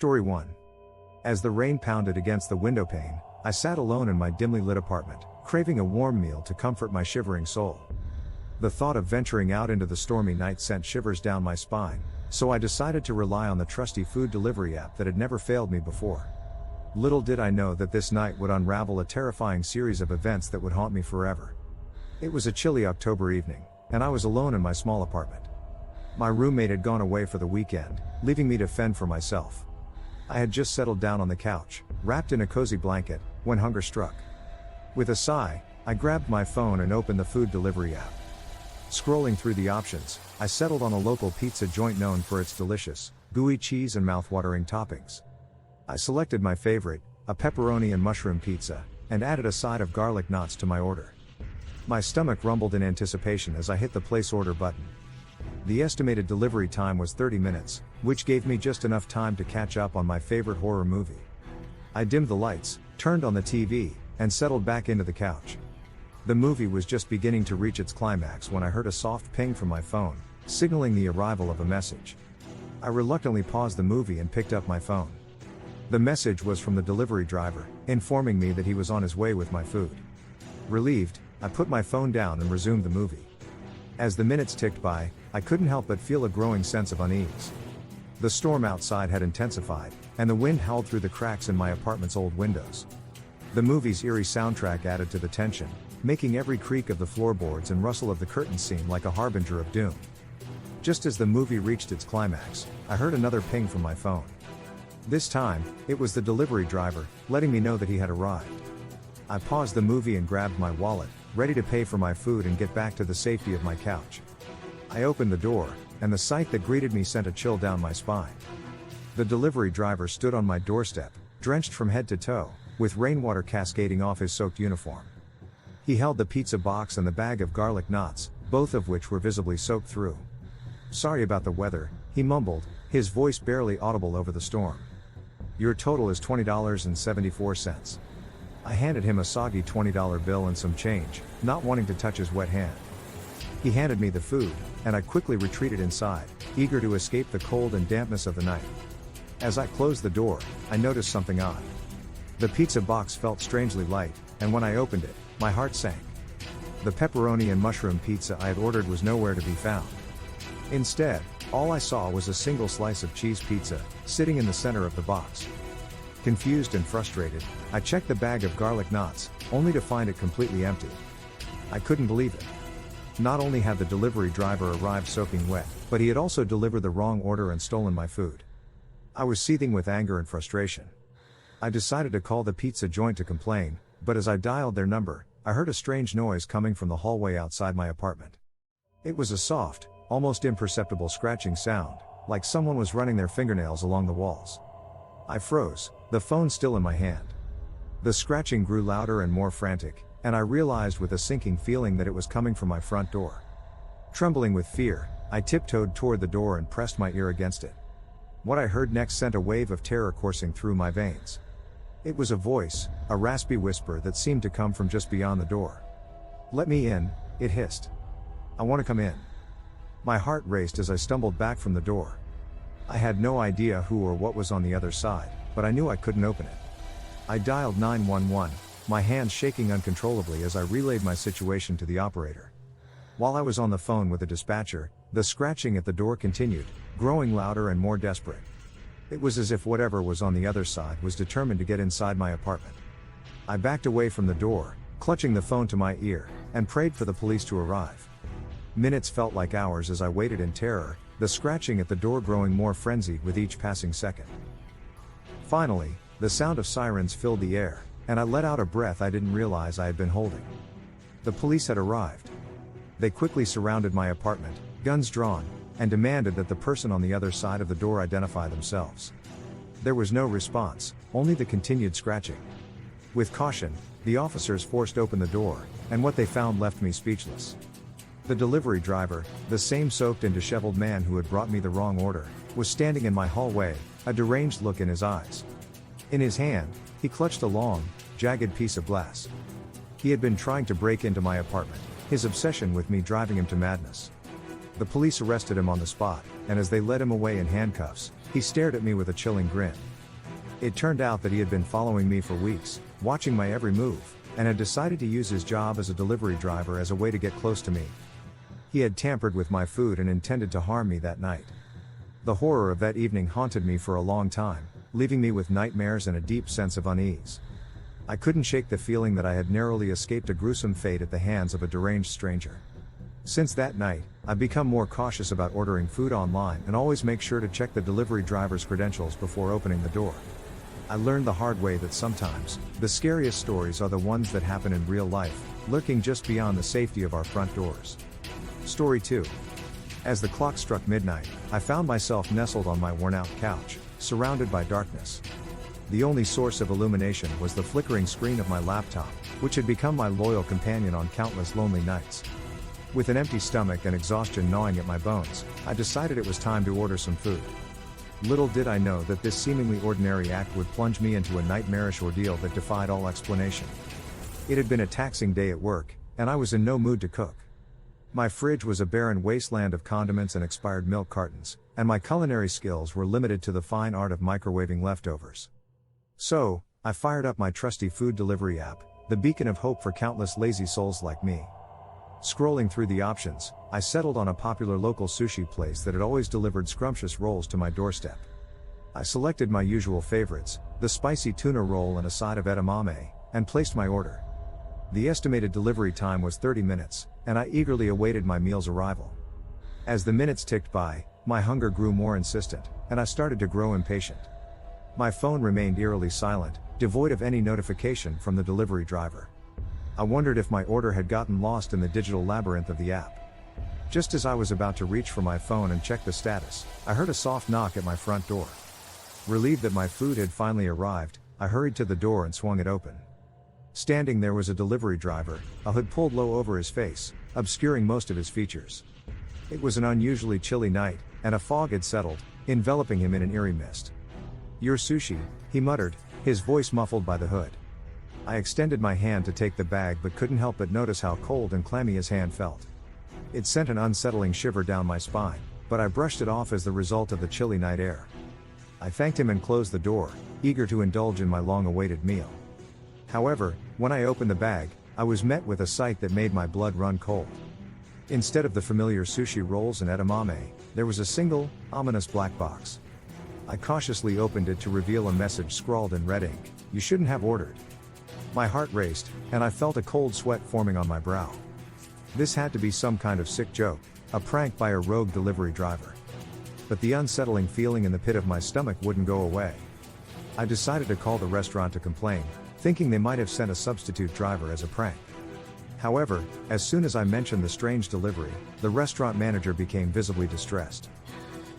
Story 1. As the rain pounded against the windowpane, I sat alone in my dimly lit apartment, craving a warm meal to comfort my shivering soul. The thought of venturing out into the stormy night sent shivers down my spine, so I decided to rely on the trusty food delivery app that had never failed me before. Little did I know that this night would unravel a terrifying series of events that would haunt me forever. It was a chilly October evening, and I was alone in my small apartment. My roommate had gone away for the weekend, leaving me to fend for myself. I had just settled down on the couch, wrapped in a cozy blanket, when hunger struck. With a sigh, I grabbed my phone and opened the food delivery app. Scrolling through the options, I settled on a local pizza joint known for its delicious, gooey cheese and mouth-watering toppings. I selected my favorite, a pepperoni and mushroom pizza, and added a side of garlic knots to my order. My stomach rumbled in anticipation as I hit the place order button. The estimated delivery time was 30 minutes, which gave me just enough time to catch up on my favorite horror movie. I dimmed the lights, turned on the TV, and settled back into the couch. The movie was just beginning to reach its climax when I heard a soft ping from my phone, signaling the arrival of a message. I reluctantly paused the movie and picked up my phone. The message was from the delivery driver, informing me that he was on his way with my food. Relieved, I put my phone down and resumed the movie. As the minutes ticked by, I couldn't help but feel a growing sense of unease. The storm outside had intensified, and the wind howled through the cracks in my apartment's old windows. The movie's eerie soundtrack added to the tension, making every creak of the floorboards and rustle of the curtains seem like a harbinger of doom. Just as the movie reached its climax, I heard another ping from my phone. This time, it was the delivery driver, letting me know that he had arrived. I paused the movie and grabbed my wallet, ready to pay for my food and get back to the safety of my couch. I opened the door, and the sight that greeted me sent a chill down my spine. The delivery driver stood on my doorstep, drenched from head to toe, with rainwater cascading off his soaked uniform. He held the pizza box and the bag of garlic knots, both of which were visibly soaked through. "Sorry about the weather," he mumbled, his voice barely audible over the storm. "Your total is $20.74. I handed him a soggy $20 bill and some change, not wanting to touch his wet hand. He handed me the food, and I quickly retreated inside, eager to escape the cold and dampness of the night. As I closed the door, I noticed something odd. The pizza box felt strangely light, and when I opened it, my heart sank. The pepperoni and mushroom pizza I had ordered was nowhere to be found. Instead, all I saw was a single slice of cheese pizza, sitting in the center of the box. Confused and frustrated, I checked the bag of garlic knots, only to find it completely empty. I couldn't believe it. Not only had the delivery driver arrived soaking wet, but he had also delivered the wrong order and stolen my food. I was seething with anger and frustration. I decided to call the pizza joint to complain, but as I dialed their number, I heard a strange noise coming from the hallway outside my apartment. It was a soft, almost imperceptible scratching sound, like someone was running their fingernails along the walls. I froze, the phone still in my hand. The scratching grew louder and more frantic, and I realized with a sinking feeling that it was coming from my front door. Trembling with fear, I tiptoed toward the door and pressed my ear against it. What I heard next sent a wave of terror coursing through my veins. It was a voice, a raspy whisper that seemed to come from just beyond the door. "Let me in," it hissed. "I want to come in." My heart raced as I stumbled back from the door. I had no idea who or what was on the other side, but I knew I couldn't open it. I dialed 911, my hands shaking uncontrollably as I relayed my situation to the operator. While I was on the phone with the dispatcher, the scratching at the door continued, growing louder and more desperate. It was as if whatever was on the other side was determined to get inside my apartment. I backed away from the door, clutching the phone to my ear, and prayed for the police to arrive. Minutes felt like hours as I waited in terror, the scratching at the door growing more frenzied with each passing second. Finally, the sound of sirens filled the air, and I let out a breath I didn't realize I had been holding. The police had arrived. They quickly surrounded my apartment, guns drawn, and demanded that the person on the other side of the door identify themselves. There was no response, only the continued scratching. With caution, the officers forced open the door, and what they found left me speechless. The delivery driver, the same soaked and disheveled man who had brought me the wrong order, was standing in my hallway, a deranged look in his eyes. In his hand, he clutched a long, jagged piece of glass. He had been trying to break into my apartment, his obsession with me driving him to madness. The police arrested him on the spot, and as they led him away in handcuffs, He stared at me with a chilling grin. It turned out that he had been following me for weeks, watching my every move, and had decided to use his job as a delivery driver as a way to get close to me. He had tampered with my food and intended to harm me that night. The horror of that evening haunted me for a long time, leaving me with nightmares and a deep sense of unease. I couldn't shake the feeling that I had narrowly escaped a gruesome fate at the hands of a deranged stranger. Since that night, I've become more cautious about ordering food online and always make sure to check the delivery driver's credentials before opening the door. I learned the hard way that sometimes, the scariest stories are the ones that happen in real life, lurking just beyond the safety of our front doors. Story 2. As the clock struck midnight, I found myself nestled on my worn-out couch, surrounded by darkness. The only source of illumination was the flickering screen of my laptop, which had become my loyal companion on countless lonely nights. With an empty stomach and exhaustion gnawing at my bones, I decided it was time to order some food. Little did I know that this seemingly ordinary act would plunge me into a nightmarish ordeal that defied all explanation. It had been a taxing day at work, and I was in no mood to cook. My fridge was a barren wasteland of condiments and expired milk cartons, and my culinary skills were limited to the fine art of microwaving leftovers. So, I fired up my trusty food delivery app, the beacon of hope for countless lazy souls like me. Scrolling through the options, I settled on a popular local sushi place that had always delivered scrumptious rolls to my doorstep. I selected my usual favorites, the spicy tuna roll and a side of edamame, and placed my order. The estimated delivery time was 30 minutes, and I eagerly awaited my meal's arrival. As the minutes ticked by, my hunger grew more insistent, and I started to grow impatient. My phone remained eerily silent, devoid of any notification from the delivery driver. I wondered if my order had gotten lost in the digital labyrinth of the app. Just as I was about to reach for my phone and check the status, I heard a soft knock at my front door. Relieved that my food had finally arrived, I hurried to the door and swung it open. Standing there was a delivery driver, a hood pulled low over his face, obscuring most of his features. It was an unusually chilly night, and a fog had settled, enveloping him in an eerie mist. "Your sushi," he muttered, his voice muffled by the hood. I extended my hand to take the bag but couldn't help but notice how cold and clammy his hand felt. It sent an unsettling shiver down my spine, but I brushed it off as the result of the chilly night air. I thanked him and closed the door, eager to indulge in my long-awaited meal. However, when I opened the bag, I was met with a sight that made my blood run cold. Instead of the familiar sushi rolls and edamame, there was a single, ominous black box. I cautiously opened it to reveal a message scrawled in red ink: "You shouldn't have ordered." My heart raced, and I felt a cold sweat forming on my brow. This had to be some kind of sick joke, a prank by a rogue delivery driver. But the unsettling feeling in the pit of my stomach wouldn't go away. I decided to call the restaurant to complain, thinking they might have sent a substitute driver as a prank. However, as soon as I mentioned the strange delivery, the restaurant manager became visibly distressed.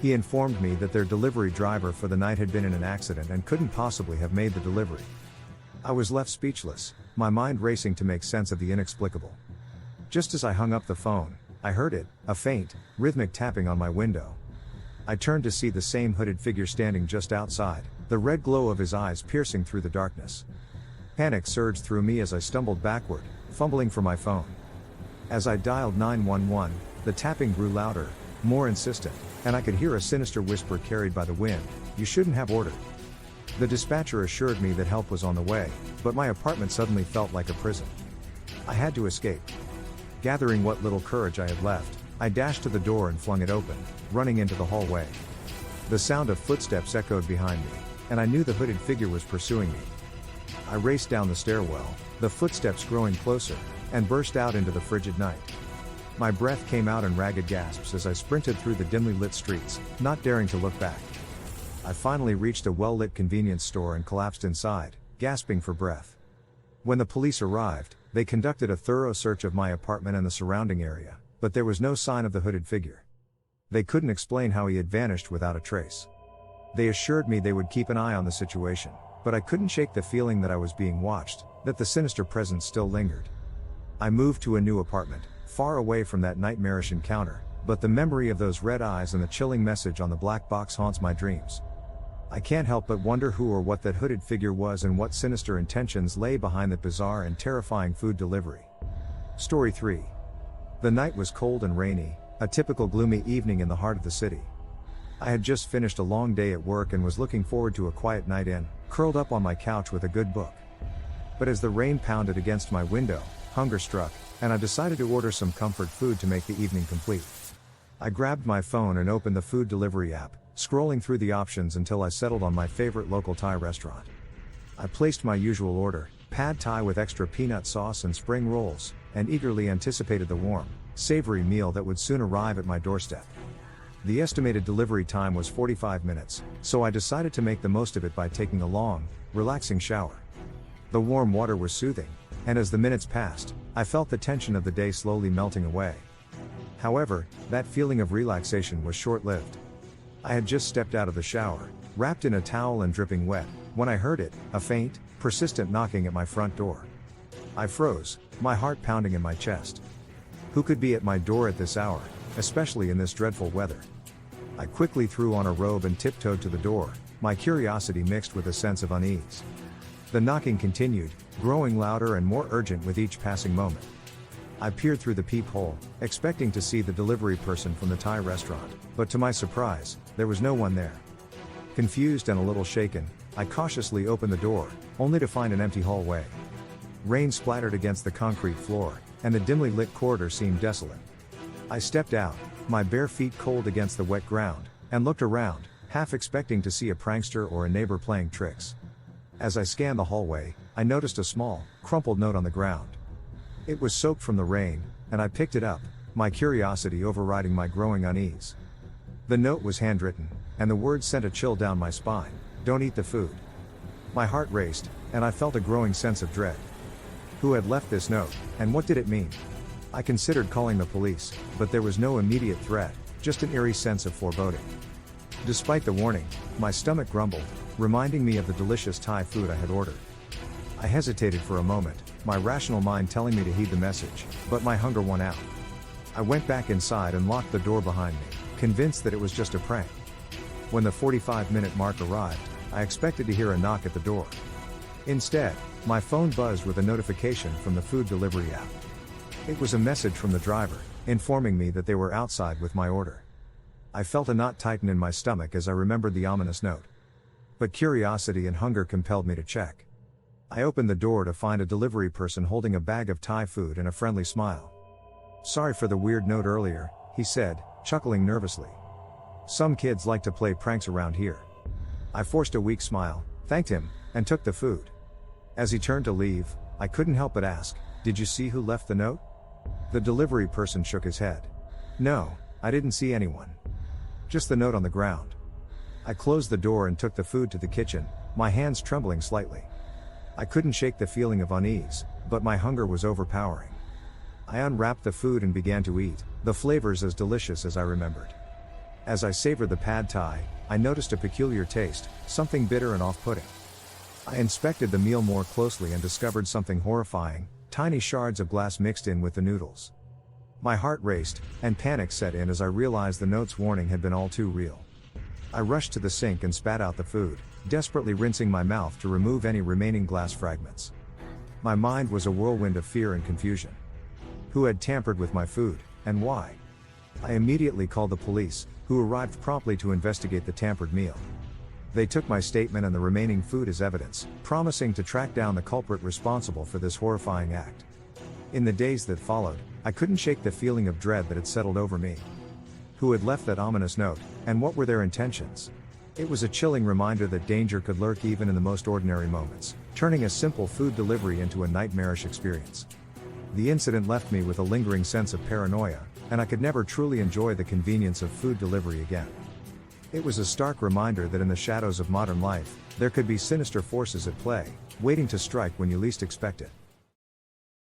He informed me that their delivery driver for the night had been in an accident and couldn't possibly have made the delivery. I was left speechless, my mind racing to make sense of the inexplicable. Just as I hung up the phone, I heard it, a faint, rhythmic tapping on my window. I turned to see the same hooded figure standing just outside, the red glow of his eyes piercing through the darkness. Panic surged through me as I stumbled backward, fumbling for my phone. As I dialed 911, the tapping grew louder, more insistent, and I could hear a sinister whisper carried by the wind: "You shouldn't have ordered." The dispatcher assured me that help was on the way, but my apartment suddenly felt like a prison. I had to escape. Gathering what little courage I had left, I dashed to the door and flung it open, running into the hallway. The sound of footsteps echoed behind me, and I knew the hooded figure was pursuing me. I raced down the stairwell, the footsteps growing closer, and burst out into the frigid night. My breath came out in ragged gasps as I sprinted through the dimly lit streets, not daring to look back. I finally reached a well-lit convenience store and collapsed inside, gasping for breath. When the police arrived, they conducted a thorough search of my apartment and the surrounding area, but there was no sign of the hooded figure. They couldn't explain how he had vanished without a trace. They assured me they would keep an eye on the situation, but I couldn't shake the feeling that I was being watched, that the sinister presence still lingered. I moved to a new apartment, far away from that nightmarish encounter, but the memory of those red eyes and the chilling message on the black box haunts my dreams. I can't help but wonder who or what that hooded figure was and what sinister intentions lay behind that bizarre and terrifying food delivery. Story 3. The night was cold and rainy, a typical gloomy evening in the heart of the city. I had just finished a long day at work and was looking forward to a quiet night in, curled up on my couch with a good book. But as the rain pounded against my window, hunger struck, and I decided to order some comfort food to make the evening complete. I grabbed my phone and opened the food delivery app, scrolling through the options until I settled on my favorite local Thai restaurant. I placed my usual order, pad Thai with extra peanut sauce and spring rolls, and eagerly anticipated the warm, savory meal that would soon arrive at my doorstep. The estimated delivery time was 45 minutes, so I decided to make the most of it by taking a long, relaxing shower. The warm water was soothing, and as the minutes passed, I felt the tension of the day slowly melting away. However, that feeling of relaxation was short-lived. I had just stepped out of the shower, wrapped in a towel and dripping wet, when I heard it, a faint, persistent knocking at my front door. I froze, my heart pounding in my chest. Who could be at my door at this hour, especially in this dreadful weather? I quickly threw on a robe and tiptoed to the door, my curiosity mixed with a sense of unease. The knocking continued, growing louder and more urgent with each passing moment. I peered through the peephole, expecting to see the delivery person from the Thai restaurant, but to my surprise, there was no one there. Confused and a little shaken, I cautiously opened the door, only to find an empty hallway. Rain splattered against the concrete floor, and the dimly lit corridor seemed desolate. I stepped out, my bare feet cold against the wet ground, and looked around, half expecting to see a prankster or a neighbor playing tricks. As I scanned the hallway, I noticed a small, crumpled note on the ground. It was soaked from the rain, and I picked it up, my curiosity overriding my growing unease. The note was handwritten, and the words sent a chill down my spine: "Don't eat the food." My heart raced, and I felt a growing sense of dread. Who had left this note, and what did it mean? I considered calling the police, but there was no immediate threat, just an eerie sense of foreboding. Despite the warning, my stomach grumbled, reminding me of the delicious Thai food I had ordered. I hesitated for a moment, my rational mind telling me to heed the message, but my hunger won out. I went back inside and locked the door behind me, convinced that it was just a prank. When the 45-minute mark arrived, I expected to hear a knock at the door. Instead, my phone buzzed with a notification from the food delivery app. It was a message from the driver, informing me that they were outside with my order. I felt a knot tighten in my stomach as I remembered the ominous note. But curiosity and hunger compelled me to check. I opened the door to find a delivery person holding a bag of Thai food and a friendly smile. "Sorry for the weird note earlier," he said, chuckling nervously. "Some kids like to play pranks around here." I forced a weak smile, thanked him, and took the food. As he turned to leave, I couldn't help but ask, "Did you see who left the note?" The delivery person shook his head. "No, I didn't see anyone. Just the note on the ground." I closed the door and took the food to the kitchen, my hands trembling slightly. I couldn't shake the feeling of unease, but my hunger was overpowering. I unwrapped the food and began to eat, the flavors as delicious as I remembered. As I savored the pad Thai, I noticed a peculiar taste, something bitter and off-putting. I inspected the meal more closely and discovered something horrifying: tiny shards of glass mixed in with the noodles. My heart raced, and panic set in as I realized the note's warning had been all too real. I rushed to the sink and spat out the food, desperately rinsing my mouth to remove any remaining glass fragments. My mind was a whirlwind of fear and confusion. Who had tampered with my food, and why? I immediately called the police, who arrived promptly to investigate the tampered meal. They took my statement and the remaining food as evidence, promising to track down the culprit responsible for this horrifying act. In the days that followed, I couldn't shake the feeling of dread that had settled over me. Who had left that ominous note, and what were their intentions? It was a chilling reminder that danger could lurk even in the most ordinary moments, turning a simple food delivery into a nightmarish experience. The incident left me with a lingering sense of paranoia, and I could never truly enjoy the convenience of food delivery again. It was a stark reminder that in the shadows of modern life, there could be sinister forces at play, waiting to strike when you least expect it.